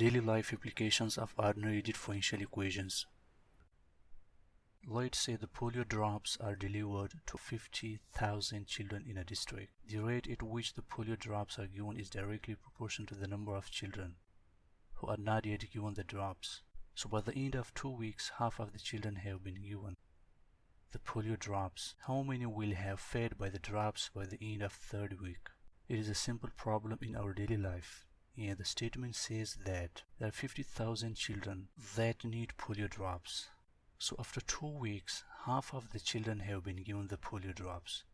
Daily life applications of ordinary differential equations. Let's say the polio drops are delivered to 50,000 children in a district. The rate at which the polio drops are given is directly proportional to the number of children who are not yet given the drops. So by the end of 2 weeks, half of the children have been given the polio drops. How many will have fed by the drops by the end of 3rd week? It is a simple problem in our daily life. And the statement says that there are 50,000 children that need polio drops. So after 2 weeks, half of the children have been given the polio drops,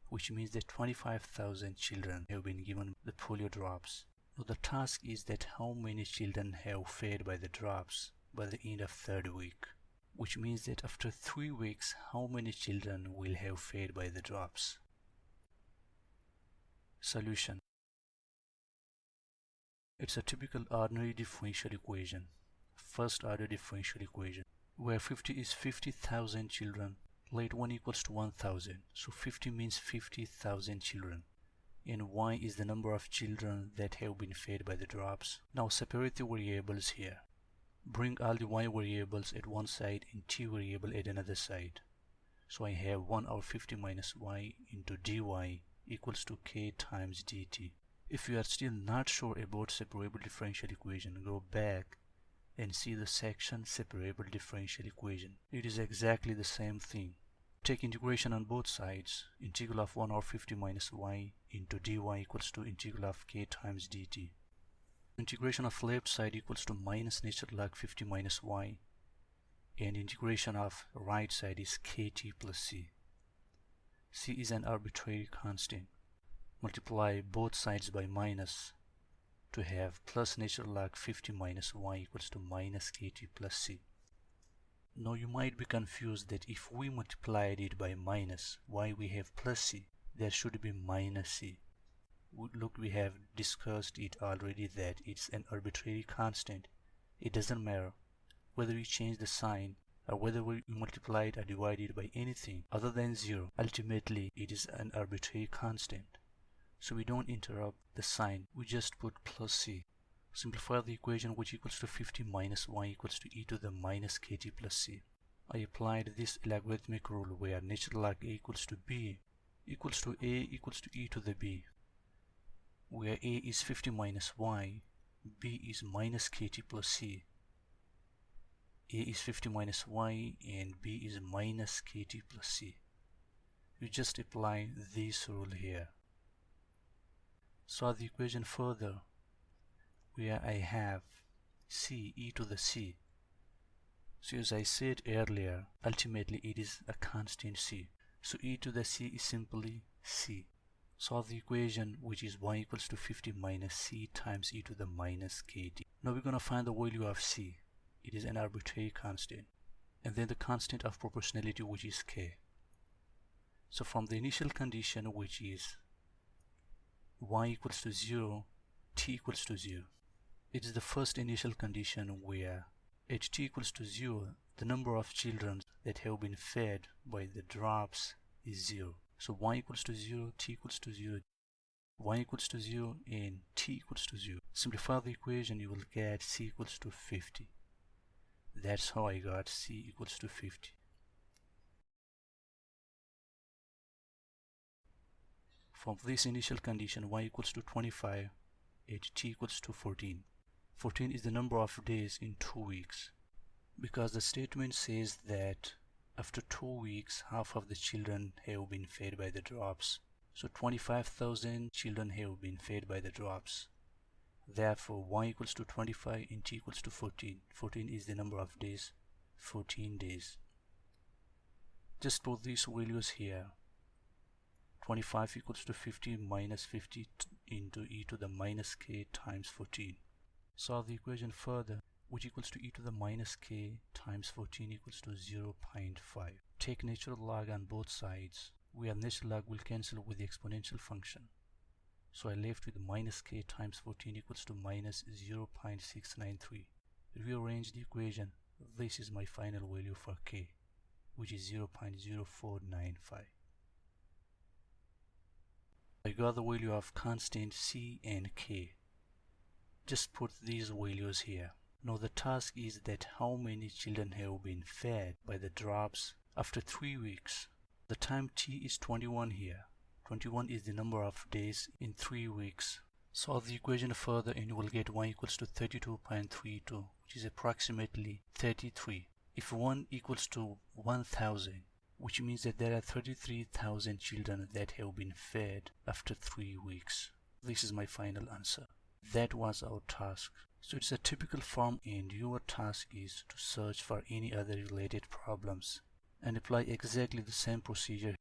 which means that 25,000 children have been given the polio drops. Now the task is that how many children have fed by the drops by the end of 3rd week, which means that after 3 weeks, how many children will have fed by the drops. Solution. It's a typical ordinary differential equation, first order differential equation, where 50 is 50,000 children, let 1 equals to 1,000, so 50 means 50,000 children, and y is the number of children that have been fed by the drops. Now separate the variables here. Bring all the y variables at one side and t variable at another side. So I have 1 over 50 minus y into dy equals to k times dt. If you are still not sure about separable differential equation, go back and see the section Separable Differential Equation. It is exactly the same thing. Take integration on both sides. Integral of 1 over 50 minus y into dy equals to integral of k times dt. Integration of left side equals to minus natural log 50 minus y, and integration of right side is kt plus c. C is an arbitrary constant. Multiply both sides by minus to have plus natural log 50 minus y equals to minus kt plus c. Now you might be confused that if we multiplied it by minus, why we have plus c? There should be minus c. Look, we have discussed it already that it's an arbitrary constant. It doesn't matter whether we change the sign or whether we multiply it or divide it by anything other than 0. Ultimately, it is an arbitrary constant. So we don't interrupt the sign, we just put plus c. Simplify the equation, which equals to 50 minus y equals to e to the minus kt plus c. I applied this logarithmic rule where natural log a equals to b equals to a equals to e to the b, where a is 50 minus y, b is minus kt plus c. A is 50 minus y and b is minus kt plus c. You just apply this rule here. Solve the equation further, where I have c e to the c. So as I said earlier, ultimately it is a constant c. So e to the c is simply c. Solve the equation, which is y equals to 50 minus c times e to the minus kt. Now we're going to find the value of c. It is an arbitrary constant. And then the constant of proportionality, which is k. So from the initial condition, which is y equals to 0, t equals to 0. It is the first initial condition where at t equals to 0, the number of children that have been fed by the drops is 0. So y equals to 0, t equals to 0, y equals to 0, and t equals to 0. Simplify the equation, you will get c equals to 50. That's how I got c equals to 50. From this initial condition, y equals to 25 and t equals to 14. 14 is the number of days in 2 weeks, because the statement says that after 2 weeks, half of the children have been fed by the drops. So 25,000 children have been fed by the drops. Therefore, y equals to 25 and t equals to 14. 14 is the number of days, 14 days. Just put these values here. 25 equals to 50 minus 50 into e to the minus k times 14. Solve the equation further, which equals to e to the minus k times 14 equals to 0.5. Take natural log on both sides, where natural log will cancel with the exponential function. So I left with minus k times 14 equals to minus 0.693. Rearrange the equation. This is my final value for k, which is 0.0495. I got the value of constant c and k. just put these values here. Now the task is that how many children have been fed by the drops after 3 weeks. The time t is 21 here. 21 is the number of days in 3 weeks. Solve the equation further and you will get y equals to 32.32, which is approximately 33. If 1 equals to 1000, which means that there are 33,000 children that have been fed after 3 weeks. This is my final answer. That was our task. So it's a typical form and your task is to search for any other related problems and apply exactly the same procedure.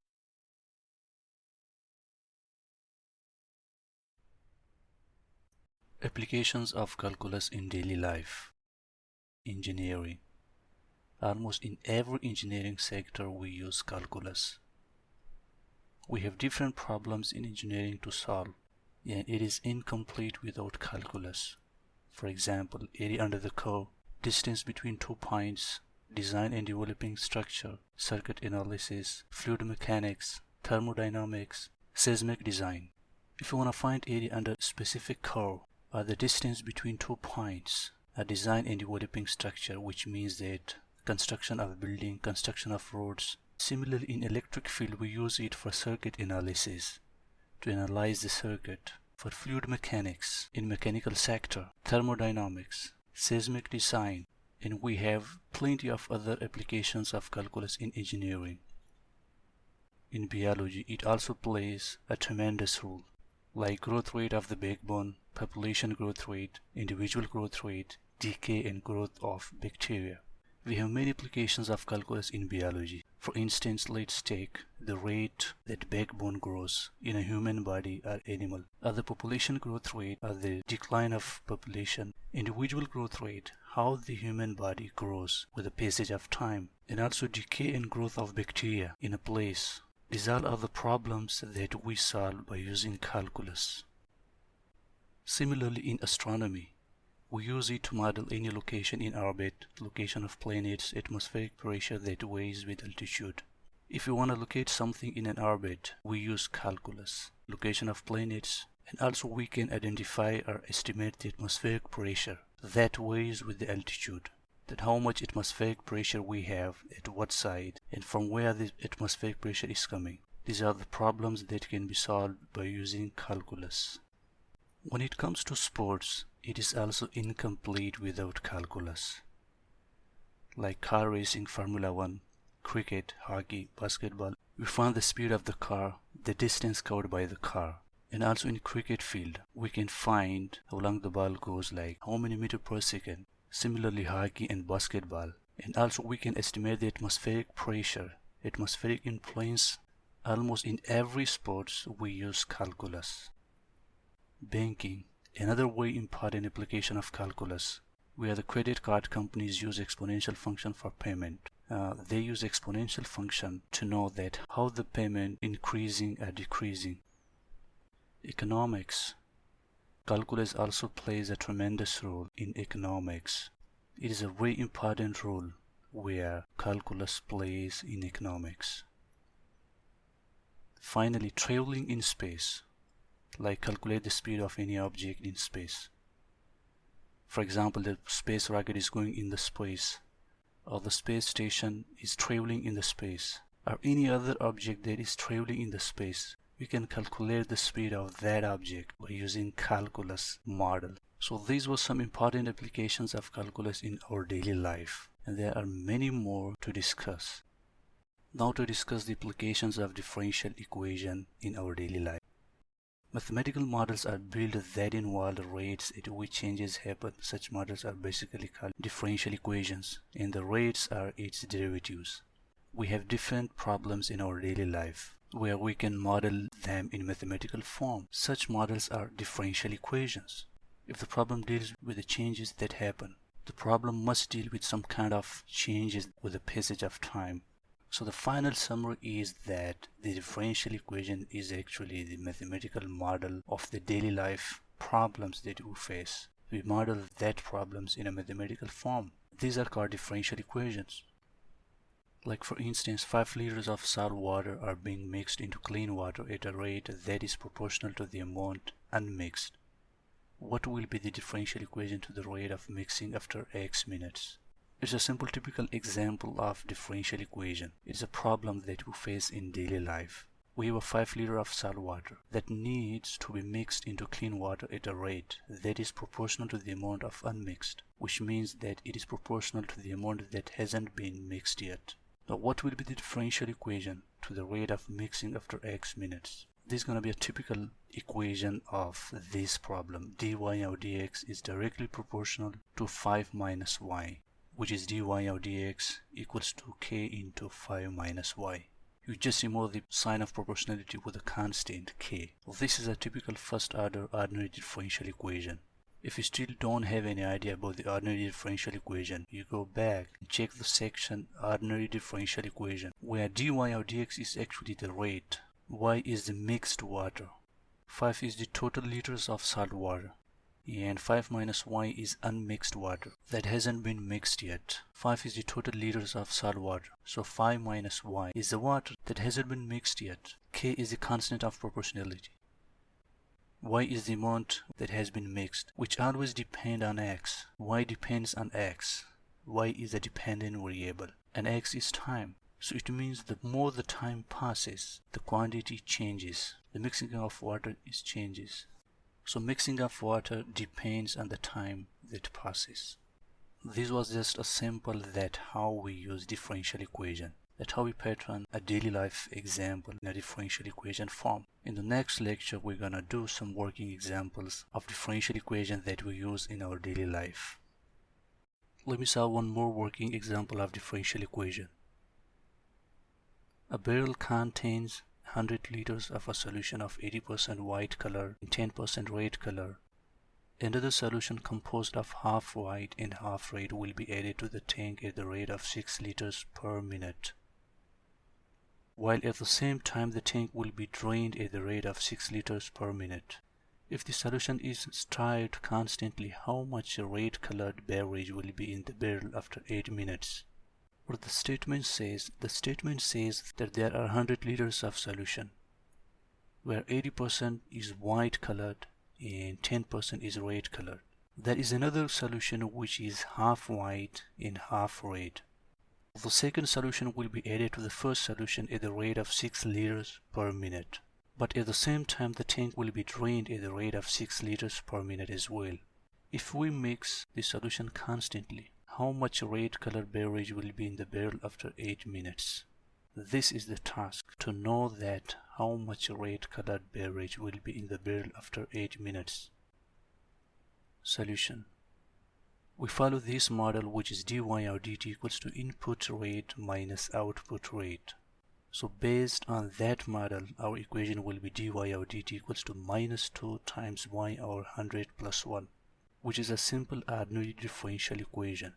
Applications of calculus in daily life. Engineering. Almost in every engineering sector we use calculus. We have different problems in engineering to solve, and it is incomplete without calculus. For example, area under the curve, distance between 2 points, design and developing structure, circuit analysis, fluid mechanics, thermodynamics, seismic design. If you want to find area under a specific curve or the distance between 2 points, a design and developing structure, which means that construction of building, construction of roads. Similarly, in electric field we use it for circuit analysis, to analyze the circuit. For fluid mechanics, in mechanical sector, thermodynamics, seismic design, and we have plenty of other applications of calculus in engineering. In biology, it also plays a tremendous role, like growth rate of the backbone, population growth rate, individual growth rate, decay and growth of bacteria. We have many applications of calculus in biology. For instance, let's take the rate that backbone grows in a human body or animal, or the population growth rate or the decline of population, individual growth rate, how the human body grows with the passage of time, and also decay and growth of bacteria in a place. These all are the problems that we solve by using calculus. Similarly, in astronomy, we use it to model any location in orbit, location of planets, atmospheric pressure that varies with altitude. If we want to locate something in an orbit, we use calculus, location of planets, and also we can identify or estimate the atmospheric pressure that varies with the altitude, that how much atmospheric pressure we have at what side and from where the atmospheric pressure is coming. These are the problems that can be solved by using calculus. When it comes to sports, it is also incomplete without calculus. Like car racing, Formula 1, cricket, hockey, basketball, we find the speed of the car, the distance covered by the car. And also in cricket field, we can find how long the ball goes, like how many meters per second. Similarly, hockey and basketball. And also we can estimate the atmospheric pressure, atmospheric influence. Almost in every sport we use calculus. Banking, another very important application of calculus, where the credit card companies use exponential function for payment. They use exponential function to know that how the payment increasing or decreasing. Economics. Calculus also plays a tremendous role in economics. It is a very important role where calculus plays in economics. Finally, traveling in space, like calculate the speed of any object in space. For example, the space rocket is going in the space, or the space station is traveling in the space, or any other object that is traveling in the space. We can calculate the speed of that object by using calculus model. So these were some important applications of calculus in our daily life, and there are many more to discuss. Now to discuss the applications of differential equation in our daily life. Mathematical models are built that involve the rates at which changes happen. Such models are basically called differential equations, and the rates are its derivatives. We have different problems in our daily life where we can model them in mathematical form. Such models are differential equations. If the problem deals with the changes that happen, the problem must deal with some kind of changes with the passage of time. So the final summary is that the differential equation is actually the mathematical model of the daily life problems that we face. We model that problems in a mathematical form. These are called differential equations. Like for instance, 5 liters of salt water are being mixed into clean water at a rate that is proportional to the amount unmixed. What will be the differential equation to the rate of mixing after x minutes? It's a simple typical example of differential equation. It's a problem that we face in daily life. We have a 5 liters of salt water that needs to be mixed into clean water at a rate that is proportional to the amount of unmixed, which means that it is proportional to the amount that hasn't been mixed yet. Now what will be the differential equation to the rate of mixing after x minutes? This is going to be a typical equation of this problem. dy of dx is directly proportional to 5 minus y, which is dy of dx equals to k into 5 minus y. You just remove the sign of proportionality with a constant k. This is a typical first order ordinary differential equation. If you still don't have any idea about the ordinary differential equation, you go back and check the section ordinary differential equation, where dy of dx is actually the rate, y is the mixed water, 5 is the total liters of salt water, and 5 minus y is unmixed water that hasn't been mixed yet. 5 is the total liters of salt water, so 5 minus y is the water that hasn't been mixed yet. K is the constant of proportionality. Y is the amount that has been mixed, which always depend on x. Y depends on x. Y is a dependent variable, and x is time. So it means the more the time passes, the quantity changes. The mixing of water changes. So mixing of water depends on the time that passes. This was just a simple that how we use differential equation. That's how we pattern a daily life example in a differential equation form. In the next lecture, we're gonna do some working examples of differential equation that we use in our daily life. Let me solve one more working example of differential equation. A barrel contains 100 liters of a solution of 80% white color and 10% red color. Another solution composed of half white and half red will be added to the tank at the rate of 6 liters per minute, while at the same time the tank will be drained at the rate of 6 liters per minute. If the solution is stirred constantly, how much red colored beverage will be in the barrel after 8 minutes? What the statement says that there are 100 liters of solution, where 80% is white colored and 10% is red colored. There is another solution which is half white and half red. The second solution will be added to the first solution at the rate of 6 liters per minute, but at the same time the tank will be drained at the rate of 6 liters per minute as well. If we mix the solution constantly, how much red colored beverage will be in the barrel after 8 minutes? This is the task, to know that how much red colored beverage will be in the barrel after 8 minutes. Solution. We follow this model, which is dy of dt equals to input rate minus output rate. So based on that model, our equation will be dy of dt equals to minus 2 times y over 100 plus 1, which is a simple ordinary differential equation,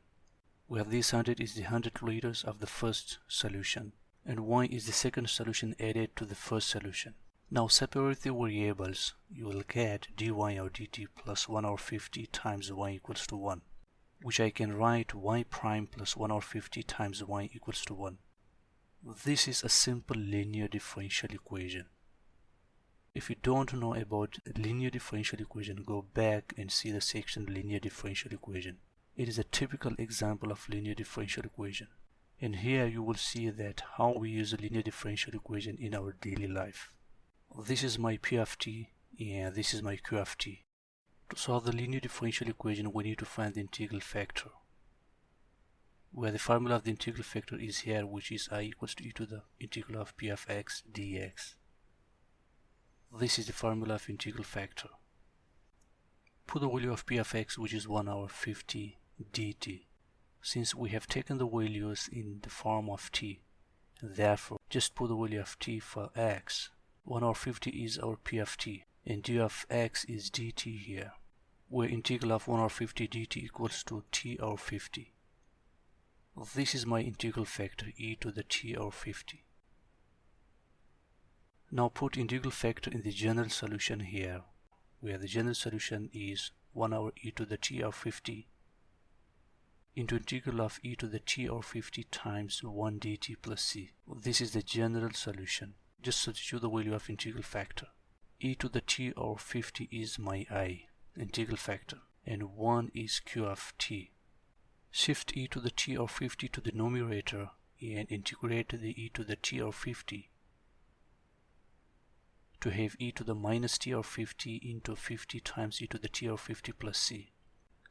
where this 100 is the 100 liters of the first solution, and y is the second solution added to the first solution. Now separate the variables, you will get dy of dt plus 1 over 50 times y equals to 1, which I can write y prime plus 1 over 50 times y equals to 1. This is a simple linear differential equation. If you don't know about linear differential equation, go back and see the section linear differential equation. It is a typical example of linear differential equation. And here you will see that how we use a linear differential equation in our daily life. This is my P of t and this is my Q of t. To solve the linear differential equation, we need to find the integral factor, where the formula of the integral factor is here, which is I equals to e to the integral of P of x dx. This is the formula of integral factor. Put the value of P of x, which is 1 over 50 dt. Since we have taken the values in the form of t, therefore just put the value of t for x. 1 over 50 is our P of t, and d of x is dt here, where integral of 1 over 50 dt equals to t over 50. This is my integral factor, e to the t over 50. Now put integral factor in the general solution here, where the general solution is 1 over e to the t over 50 into integral of e to the t over 50 times 1 dt plus c. This is the general solution. Just substitute the value of integral factor. E to the t over 50 is my I. integral factor, and 1 is q of t. Shift e to the t of 50 to the numerator and integrate the e to the t of 50 to have e to the minus t of 50 into 50 times e to the t of 50 plus c.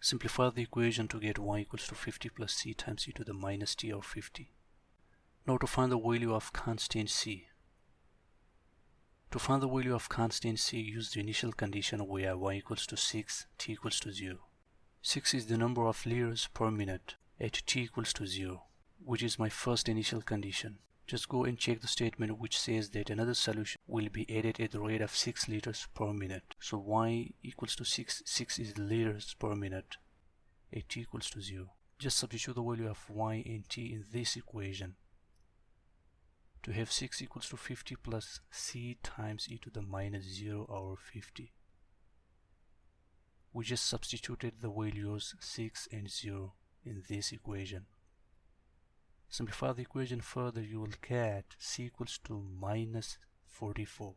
Simplify the equation to get y equals to 50 plus c times e to the minus t of 50. Now to find the value of constant c. To find the value of constant c, use the initial condition where y equals to 6, t equals to 0. 6 is the number of liters per minute at t equals to 0, which is my first initial condition. Just go and check the statement which says that another solution will be added at the rate of 6 liters per minute. So y equals to 6, 6 is liters per minute at t equals to 0. Just substitute the value of y and t in this equation to have 6 equals to 50 plus c times e to the minus 0 over 50. We just substituted the values 6 and 0 in this equation. Simplify the equation further, you will get c equals to minus 44.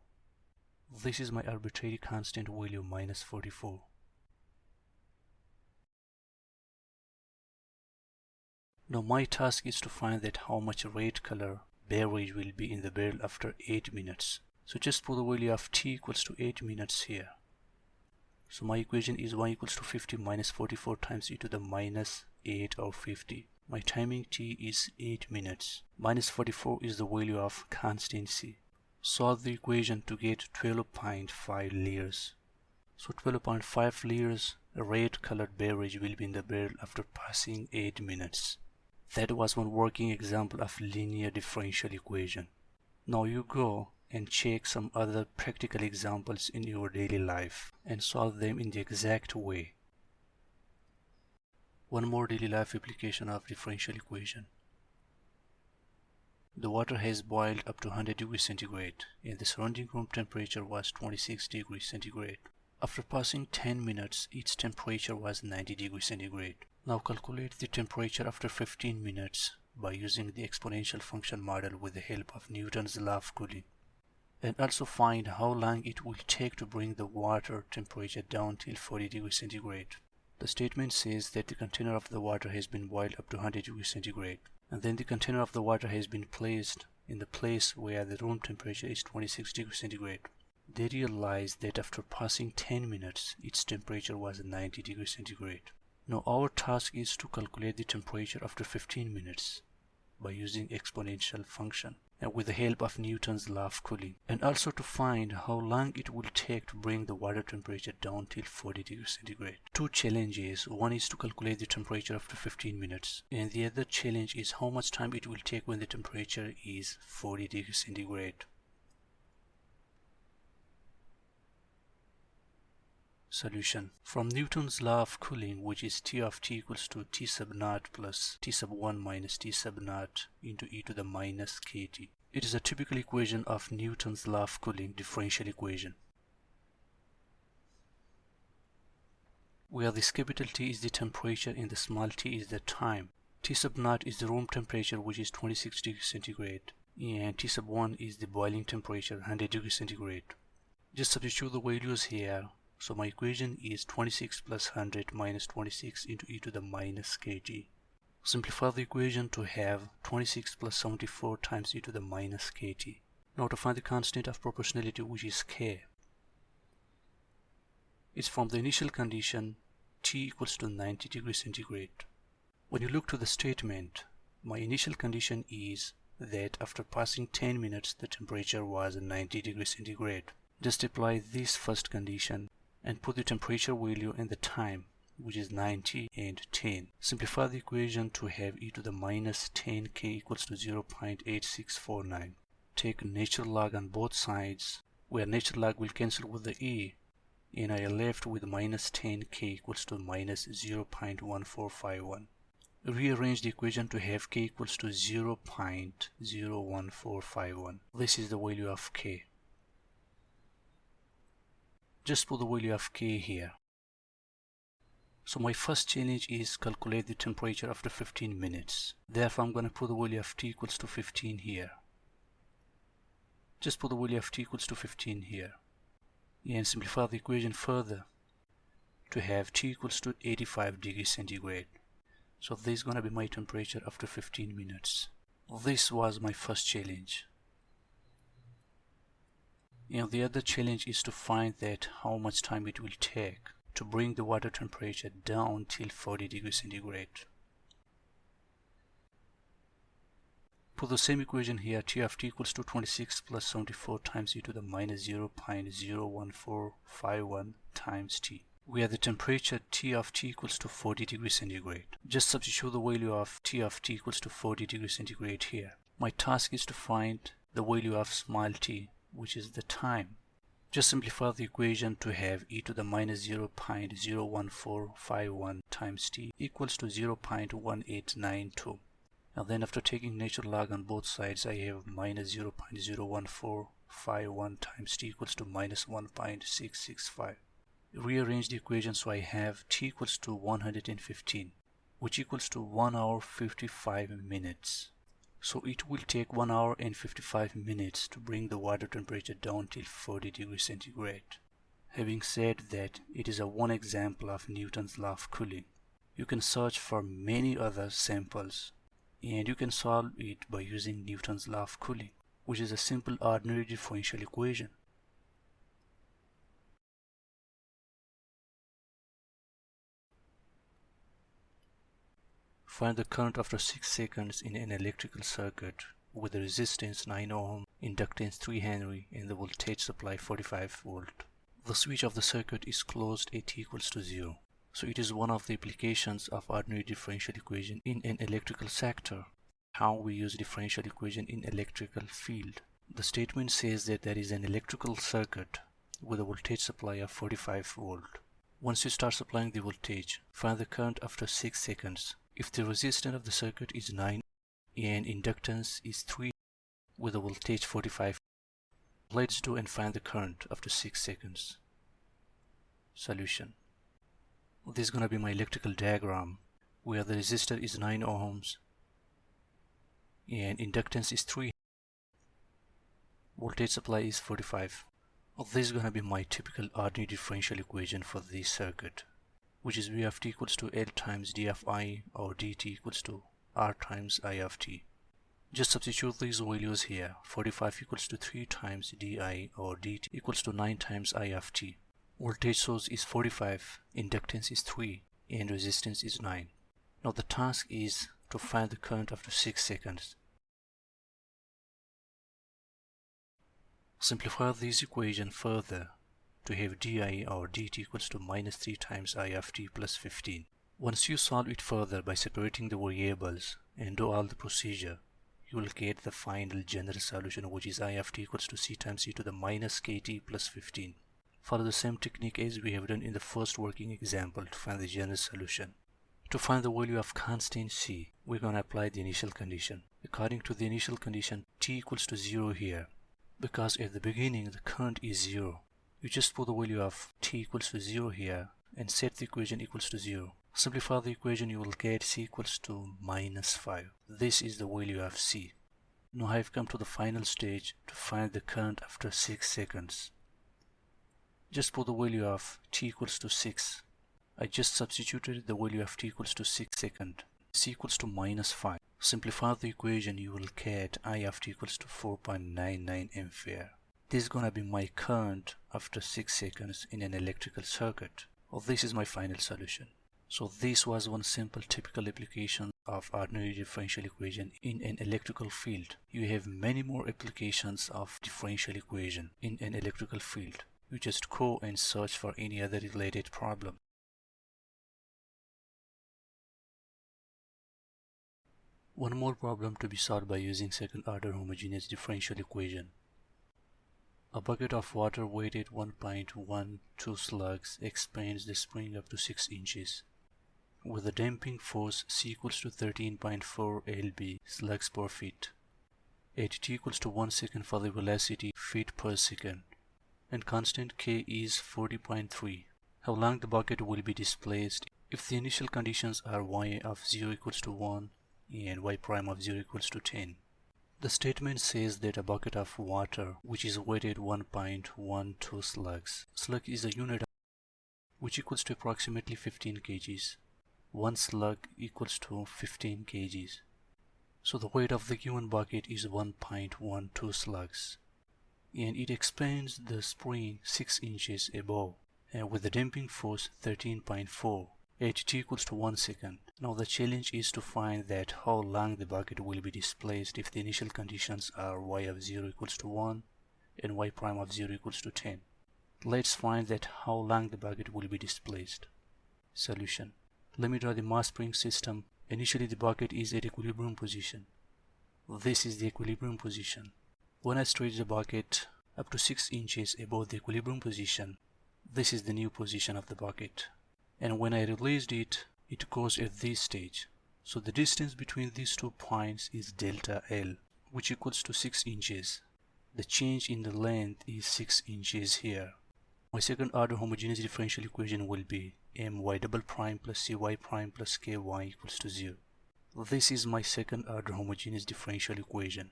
This is my arbitrary constant value, minus 44. Now my task is to find that how much red color beverage will be in the barrel after 8 minutes. So just put the value of t equals to 8 minutes here. So my equation is y equals to 50 minus 44 times e to the minus 8 or 50. My timing t is 8 minutes. Minus 44 is the value of constant c. Solve the equation to get 12.5 liters. So 12.5 liters red colored beverage will be in the barrel after passing 8 minutes. That was one working example of linear differential equation. Now you go and check some other practical examples in your daily life and solve them in the exact way. One more daily life application of differential equation. The water has boiled up to 100 degrees centigrade and the surrounding room temperature was 26 degrees centigrade. After passing 10 minutes, its temperature was 90 degrees centigrade. Now calculate the temperature after 15 minutes by using the exponential function model with the help of Newton's law of cooling. And also find how long it will take to bring the water temperature down till 40 degrees centigrade. The statement says that the container of the water has been boiled up to 100 degrees centigrade, and then the container of the water has been placed in the place where the room temperature is 26 degrees centigrade. They realized that after passing 10 minutes, its temperature was 90 degrees centigrade. Now our task is to calculate the temperature after 15 minutes by using exponential function and with the help of Newton's law of cooling, and also to find how long it will take to bring the water temperature down till 40 degrees centigrade. Two challenges. One is to calculate the temperature after 15 minutes and the other challenge is how much time it will take when the temperature is 40 degrees centigrade. Solution. From Newton's law of cooling, which is T of t equals to T sub naught plus T sub 1 minus T sub naught into e to the minus kt. It is a typical equation of Newton's law of cooling differential equation, where this capital T is the temperature and the small t is the time. T sub naught is the room temperature, which is 26 degrees centigrade, and T sub 1 is the boiling temperature, 100 degrees centigrade. Just substitute the values here. So my equation is 26 plus 100 minus 26 into e to the minus kt. Simplify the equation to have 26 plus 74 times e to the minus kt. Now to find the constant of proportionality, which is k. It's from the initial condition t equals to 90 degrees centigrade. When you look to the statement, my initial condition is that after passing 10 minutes the temperature was 90 degrees centigrade. Just apply this first condition and put the temperature value and the time, which is 90 and 10. Simplify the equation to have e to the minus 10k equals to 0.8649. Take natural log on both sides, where natural log will cancel with the e, and I am left with minus 10k equals to minus 0.1451. Rearrange the equation to have k equals to 0.01451. This is the value of k. Just put the value of k here. So my first challenge is calculate the temperature after 15 minutes. Therefore I'm going to put the value of t equals to 15 here. Just put the value of t equals to 15 here. And simplify the equation further to have T equals to 85 degrees centigrade. So this is gonna be my temperature after 15 minutes. This was my first challenge. And the other challenge is to find that how much time it will take to bring the water temperature down till 40 degrees centigrade. Put the same equation here, T of T equals to 26 plus 74 times e to the minus 0.01451 times T. We have the temperature T of T equals to 40 degrees centigrade. Just substitute the value of T of T equals to 40 degrees centigrade here. My task is to find the value of small t, which is the time. Just simplify the equation to have e to the minus 0.01451 times t equals to 0.1892. And then after taking natural log on both sides, I have minus 0.01451 times t equals to minus 1.665. Rearrange the equation so I have t equals to 115, which equals to 1 hour 55 minutes. So it will take 1 hour and 55 minutes to bring the water temperature down till 40 degrees centigrade. Having said that, it is one example of Newton's law of cooling. You can search for many other samples, and you can solve it by using Newton's law of cooling, which is a simple ordinary differential equation. Find the current after 6 seconds in an electrical circuit with the resistance 9 ohm, inductance 3 Henry, and the voltage supply 45 volt. The switch of the circuit is closed at t equals to 0. So it is one of the applications of ordinary differential equation in an electrical sector. How we use differential equation in electrical field. The statement says that there is an electrical circuit with a voltage supply of 45 volt. Once you start supplying the voltage, find the current after 6 seconds. If the resistance of the circuit is 9 and inductance is 3 with a voltage 45, let's do and find the current after 6 seconds. Solution. This is going to be my electrical diagram where the resistor is 9 ohms and inductance is 3. Voltage supply is 45. This is going to be my typical ordinary differential equation for this circuit, which is v of t equals to L times d of I, or dt equals to R times I of t. Just substitute these values here. 45 equals to 3 times di, or dt equals to 9 times I of t. Voltage source is 45, inductance is 3, and resistance is 9. Now the task is to find the current after 6 seconds. Simplify this equation further to have di or dt equals to minus 3 times I of t plus 15. Once you solve it further by separating the variables and do all the procedure, you will get the final general solution, which is I of t equals to c times e to the minus kt plus 15. Follow the same technique as we have done in the first working example to find the general solution. To find the value of constant c, we're going to apply the initial condition. According to the initial condition, t equals to 0 here, because at the beginning the current is 0. You just put the value of t equals to 0 here and set the equation equals to 0. Simplify the equation, you will get c equals to minus 5. This is the value of c. Now I have come to the final stage to find the current after 6 seconds. Just put the value of t equals to 6. I just substituted the value of t equals to 6 seconds. C equals to minus 5. Simplify the equation, you will get I of t equals to 4.99 ampere. This is gonna be my current after 6 seconds in an electrical circuit. Well, this is my final solution. So this was one simple typical application of ordinary differential equation in an electrical field. You have many more applications of differential equation in an electrical field. You just go and search for any other related problem. One more problem to be solved by using second order homogeneous differential equation. A bucket of water weighted 1.12 slugs expands the spring up to 6 inches. With a damping force C equals to 13.4 lb slugs per feet. At t equals to 1 second for the velocity feet per second, and constant k is 40.3. How long the bucket will be displaced if the initial conditions are y of 0 equals to 1 and y prime of 0 equals to 10. The statement says that a bucket of water which is weighted 1.12 slugs. Slug is a unit which equals to approximately 15 kgs. One slug equals to 15 kgs. So the weight of the given bucket is 1.12 slugs. And it expands the spring 6 inches above, and with the damping force 13.4 at t equals to 1 second. Now the challenge is to find that how long the bucket will be displaced if the initial conditions are y of 0 equals to 1 and y prime of 0 equals to 10. Let's find that how long the bucket will be displaced. Solution. Let me draw the mass spring system. Initially the bucket is at equilibrium position. This is the equilibrium position. When I stretch the bucket up to 6 inches above the equilibrium position, this is the new position of the bucket. And when I released it, it goes at this stage. So the distance between these 2 points is delta L, which equals to 6 inches. The change in the length is 6 inches here. My second order homogeneous differential equation will be my double prime plus cy prime plus ky equals to 0. This is my second order homogeneous differential equation.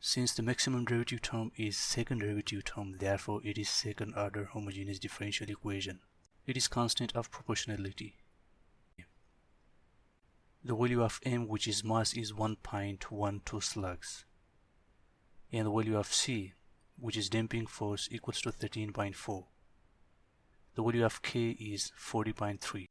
Since the maximum derivative term is second derivative term, therefore it is second order homogeneous differential equation. It is constant of proportionality. The value of m, which is mass, is 1.12 slugs. And the value of c, which is damping force, equals to 13.4. The value of k is 40.3.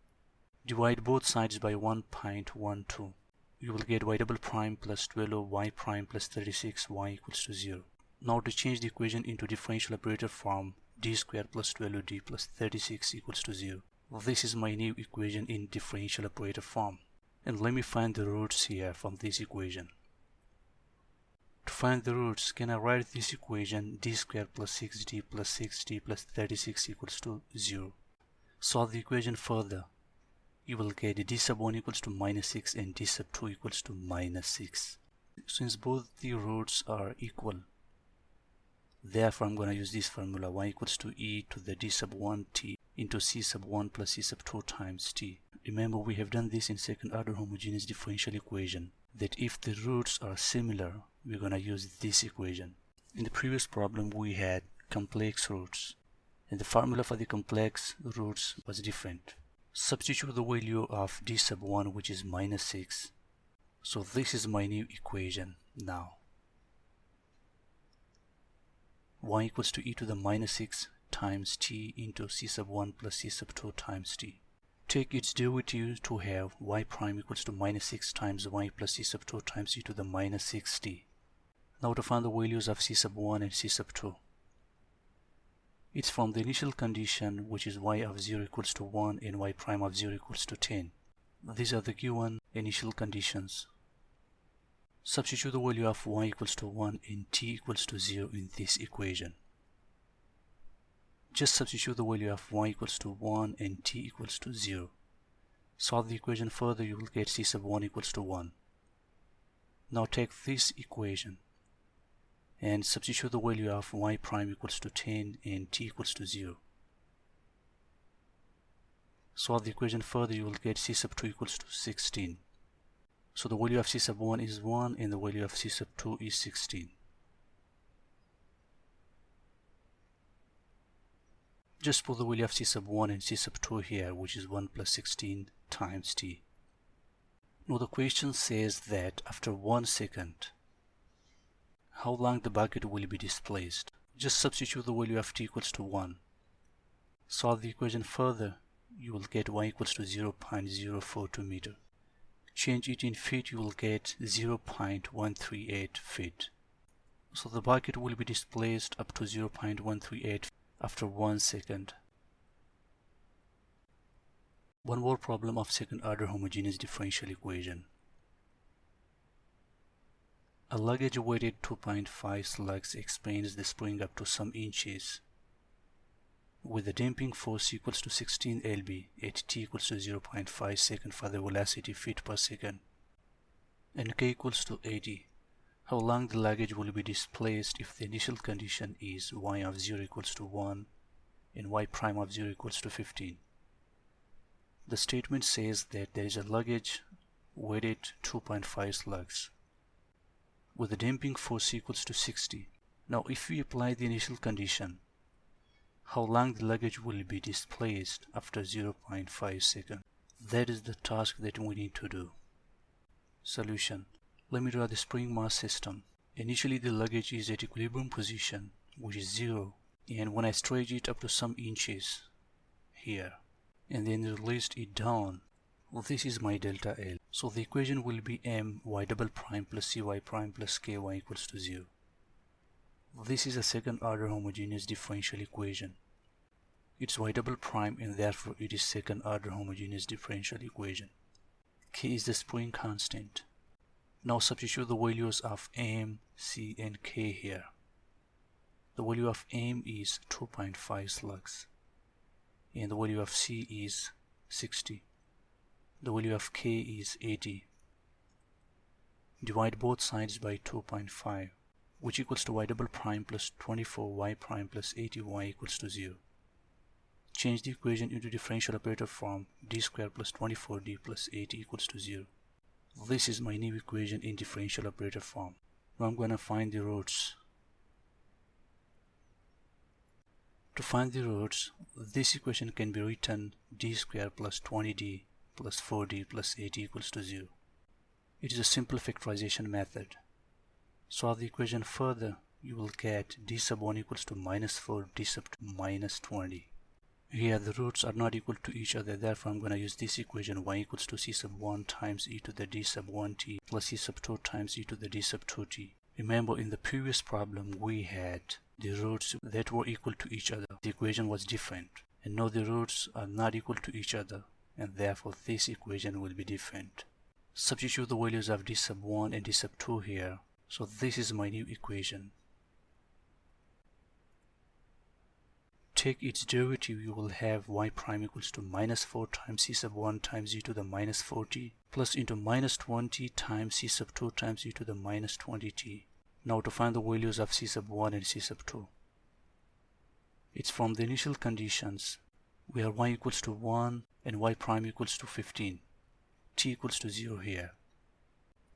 Divide both sides by 1.12. You will get y double prime plus 12 y prime plus 36 y equals to 0. Now to change the equation into differential operator form, d squared plus 12d plus 36 equals to 0. This is my new equation in differential operator form. And let me find the roots here from this equation. To find the roots, can I write this equation d squared plus 6d plus 6d plus 36 equals to 0. Solve the equation further. You will get d sub 1 equals to minus 6 and d sub 2 equals to minus 6. Since both the roots are equal, therefore I'm going to use this formula, y equals to e to the d sub 1t into c sub 1 plus c sub 2 times t. Remember, we have done this in second order homogeneous differential equation, that if the roots are similar, we're going to use this equation. In the previous problem we had complex roots, and the formula for the complex roots was different. Substitute the value of d sub 1, which is minus 6. So this is my new equation now. Y equals to e to the minus 6 times t into c sub 1 plus c sub 2 times t. Take its derivative to have y prime equals to minus 6 times y plus c sub 2 times e to the minus 6t. Now to find the values of c sub 1 and c sub 2. It's from the initial condition, which is y of 0 equals to 1 and y prime of 0 equals to 10. These are the given initial conditions. Substitute the value of y equals to 1 and t equals to 0 in this equation. Just substitute the value of y equals to 1 and t equals to 0. Solve the equation further, you will get c sub 1 equals to 1. Now take this equation and substitute the value of y prime equals to 10 and t equals to 0. Solve the equation further, you will get c sub 2 equals to 16. So the value of c sub 1 is 1 and the value of c sub 2 is 16. Just put the value of c sub 1 and c sub 2 here, which is 1 plus 16 times t. Now the question says that after 1 second, how long the bucket will be displaced. Just substitute the value of t equals to 1. Solve the equation further, you will get y equals to 0.042 meter. Change it in feet, you will get 0.138 feet. So the bucket will be displaced up to 0.138 after 1 second. One more problem of second order homogeneous differential equation. A luggage weighted 2.5 slugs expands the spring up to some inches with the damping force equals to 16 lb at t equals to 0.5 second for the velocity feet per second and k equals to 80. How long the luggage will be displaced if the initial condition is y of 0 equals to 1 and y prime of 0 equals to 15. The statement says that there is a luggage weighted 2.5 slugs with the damping force equals to 60. Now if we apply the initial condition, how long the luggage will be displaced after 0.5 seconds. That is the task that we need to do. Solution. Let me draw the spring mass system. Initially the luggage is at equilibrium position, which is 0, and when I stretch it up to some inches here and then released it down, well, this is my delta L. So the equation will be my double prime plus cy prime plus ky equals to 0. This is a second order homogeneous differential equation. It's y double prime and therefore it is second order homogeneous differential equation. K is the spring constant. Now substitute the values of m, c and k here. The value of m is 2.5 slugs and the value of c is 60. The value of k is 80. Divide both sides by 2.5, which equals to y double prime plus 24y prime plus 80y equals to 0. Change the equation into differential operator form, d squared plus 24d plus 80 equals to 0. This is my new equation in differential operator form. Now I'm going to find the roots. To find the roots, this equation can be written d squared plus 20d plus 4d plus 80 equals to 0. It is a simple factorization method. Solve the equation further, you will get d sub 1 equals to minus 4, d sub 2 minus 20. Here the roots are not equal to each other, therefore I'm going to use this equation y equals to c sub 1 times e to the d sub 1t plus c sub 2 times e to the d sub 2t. Remember, in the previous problem we had the roots that were equal to each other. The equation was different, and now the roots are not equal to each other, and therefore this equation will be different. Substitute the values of d sub 1 and d sub 2 here. So this is my new equation. Take its derivative, you will have y prime equals to minus 4 times c sub 1 times e to the minus 4t plus into minus 20 times c sub 2 times e to the minus 20t. Now to find the values of c sub 1 and c sub 2. It's from the initial conditions where y equals to 1 and y prime equals to 15. T equals to 0 here.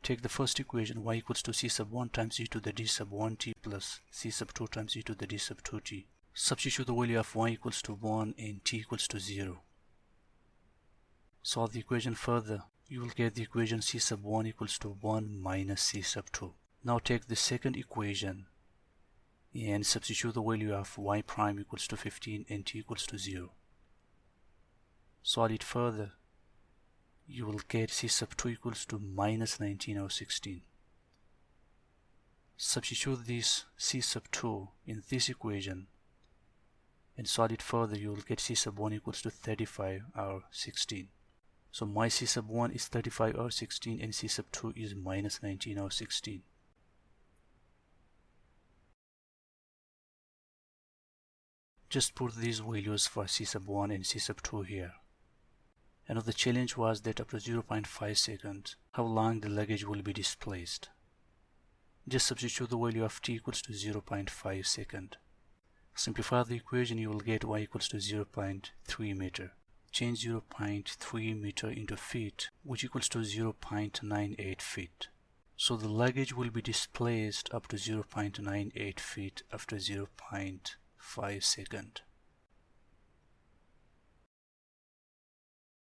Take the first equation, y equals to c sub 1 times e to the d sub 1t plus c sub 2 times e to the d sub 2t. Substitute the value of y equals to 1 and t equals to 0. Solve the equation further. You will get the equation c sub 1 equals to 1 minus c sub 2. Now take the second equation and substitute the value of y prime equals to 15 and t equals to 0. Solve it further. You will get c sub 2 equals to minus 19 over 16. Substitute this c sub 2 in this equation and solve it further. You will get c sub 1 equals to 35 over 16. So my c sub 1 is 35 over 16 and c sub 2 is minus 19 over 16. Just put these values for c sub 1 and c sub 2 here. And the challenge was that after 0.5 seconds, how long the luggage will be displaced. Just substitute the value of t equals to 0.5 second. Simplify the equation, you will get y equals to 0.3 meter. Change 0.3 meter into feet, which equals to 0.98 feet. So the luggage will be displaced up to 0.98 feet after 0.5 seconds.